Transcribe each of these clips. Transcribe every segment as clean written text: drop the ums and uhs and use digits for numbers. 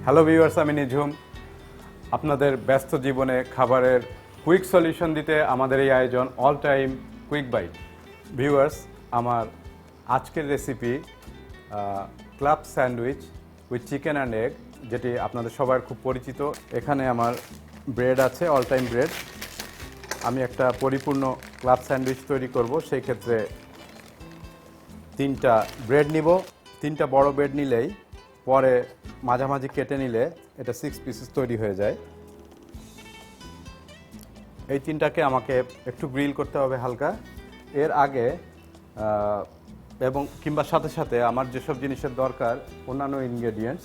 Hello viewers, আমি নিঝুম। আপনাদের ব্যস্ত জীবনে খাবারের কুইক সলিউশন দিতে আমাদের এই আয়োজন all time quick bite. Viewers, আমার আজকের recipe club sandwich with chicken and egg, যেটি আপনাদের সবার খুব পরিচিত। এখানে আমার ব্রেড আছে, অল টাইম ব্রেড। আমি একটা পরিপূর্ণ ক্লাব স্যান্ডউইচ তৈরি করব। সেই ক্ষেত্রে 3টা ব্রেড নিব। 3টা বড় ব্রেড নিলেই পরে মাঝামাঝি কেটে নিলে এটা 6 পিসেস তৈরি হয়ে যায়। এই 3টাকে আমাকে একটু গ্রিল করতে হবে হালকা। এর আগে এবং কিংবা সাথে সাথে আমার যেসব জিনিসের দরকার, অন্যান্য ইনগ্রেডিয়েন্টস,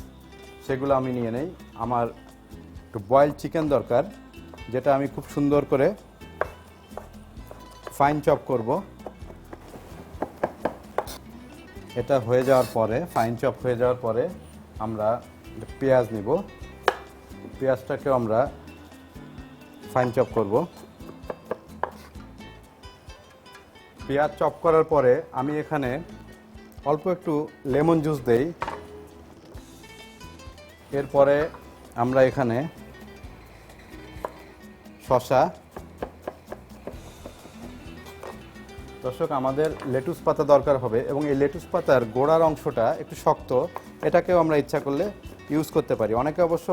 সেগুলো আমি নিয়ে নেই। আমার একটু বয়েলড চিকেন দরকার, যেটা আমি খুব সুন্দর করে ফাইন চপ করব। এটা হয়ে যাওয়ার পরে, ফাইন চপ হয়ে যাওয়ার পরে আমরা পেঁয়াজ নিব। পেঁয়াজটাকেও আমরা ফাইন চপ করব। পেঁয়াজ চপ করার পরে আমি এখানে অল্প একটু লেমন জুস দেই। এরপরে আমরা এখানে শসা, দর্শক আমাদের লেটুস পাতা দরকার হবে এবং এই লেটুস পাতার গোড়ার অংশটা একটু শক্ত, এটাকেও আমরা ইচ্ছা করলে ইউজ করতে পারি। অনেকে অবশ্য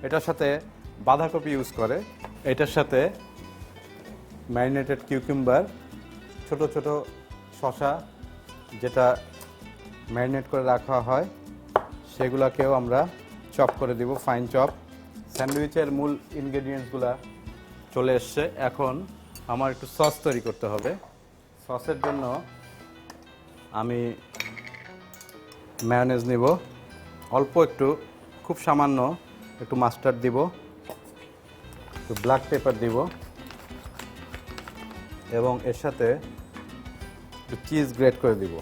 এটার সাথে বাঁধাকপি ইউজ করে। এটার সাথে ম্যারিনেটেড কিউকিউম্বার, ছোট ছোট শসা যেটা ম্যারিনেট করে রাখা হয়, সেগুলোকেও আমরা চপ করে দিব, ফাইন চপ। স্যান্ডউইচের মূল ইনগ্রেডিয়েন্টসগুলো চলে এসছে। এখন আমার একটু সস তৈরি করতে হবে। সসের জন্য আমি মায়োনেজ নিব, অল্প একটু, খুব সামান্য একটু মাস্টার্ড দিব, একটু ব্ল্যাক পেপার দিব এবং এর সাথে একটু চিজ গ্রেট করে দিব।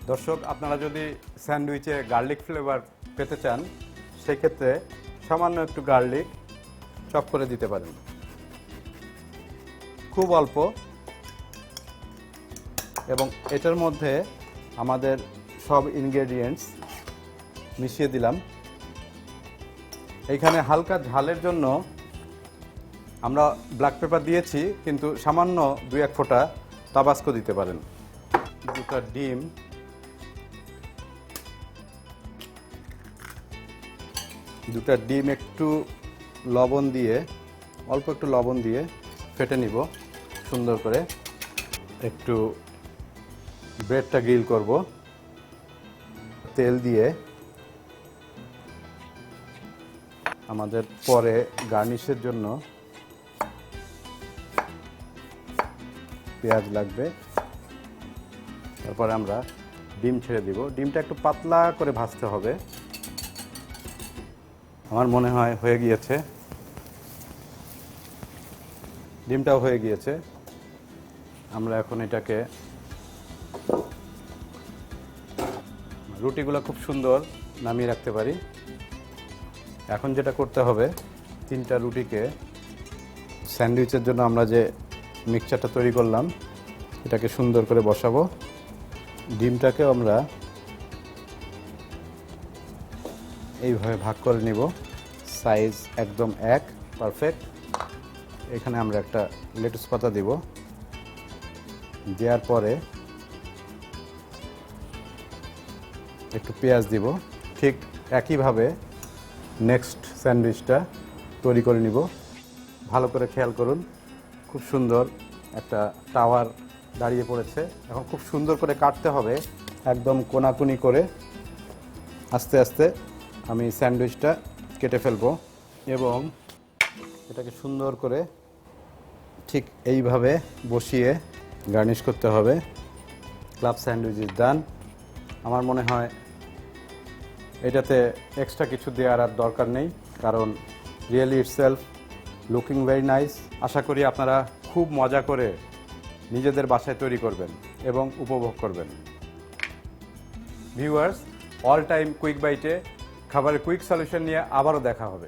দর্শক, আপনারা যদি স্যান্ডউইচে গার্লিক ফ্লেভার পেতে চান, সেক্ষেত্রে সামান্য একটু গার্লিক চপ করে দিতে পারেন, খুব অল্প। এবং এটার মধ্যে আমাদের সব ইনগ্রেডিয়েন্টস মিশিয়ে দিলাম। এইখানে হালকা ঝালের জন্য আমরা ব্ল্যাক পেপার দিয়েছি, কিন্তু সামান্য 2-1 ফোঁটা তাবাস্কো দিতে পারেন। 2টা ডিম, একটু লবণ দিয়ে, অল্প একটু লবণ দিয়ে ফেটে নিব সুন্দর করে। একটু ব্রেডটা গ্রিল করব তেল দিয়ে। আমাদের পরে গার্নিশের জন্য পেঁয়াজ লাগবে। তারপরে আমরা ডিম ছেড়ে দিব। ডিমটা একটু পাতলা করে ভাজতে হবে। আমার মনে হয় হয়ে গিয়েছে, ডিমটাও হয়ে গিয়েছে। আমরা এখন এটাকে, রুটিগুলো খুব সুন্দর নামিয়ে রাখতে পারি। এখন যেটা করতে হবে, 3টা রুটিকে স্যান্ডউইচের জন্য আমরা যে মিক্সচারটা তৈরি করলাম, এটাকে সুন্দর করে বসাবো। ডিমটাকেও আমরা এইভাবে ভাগ করে নিব, সাইজ একদম এক, পারফেক্ট। এখানে আমরা একটা লেটুস পাতা দিব। দেওয়ার পরে একটু পেঁয়াজ দিব। ঠিক একইভাবে নেক্সট স্যান্ডউইচটা তৈরি করে নিব। ভালো করে খেয়াল করুন, খুব সুন্দর একটা টাওয়ার দাঁড়িয়ে পড়েছে। এখন খুব সুন্দর করে কাটতে হবে, একদম কোনাকুনি করে। আস্তে আস্তে আমি স্যান্ডউইচটা কেটে ফেলবো এবং এটাকে সুন্দর করে ঠিক এইভাবে বসিয়ে গার্নিশ করতে হবে। Club sandwich is done. আমার মনে হয় এটাতে এক্সট্রা কিছু দেওয়ার আর দরকার নেই, কারণ really itself looking very nice. আশা করি আপনারা খুব মজা করে নিজেদের বাসায় তৈরি করবেন এবং উপভোগ করবেন। ভিউয়ার্স, অল টাইম কুইক বাইটে খাবারের কুইক সলিউশন নিয়ে আবারও দেখা হবে।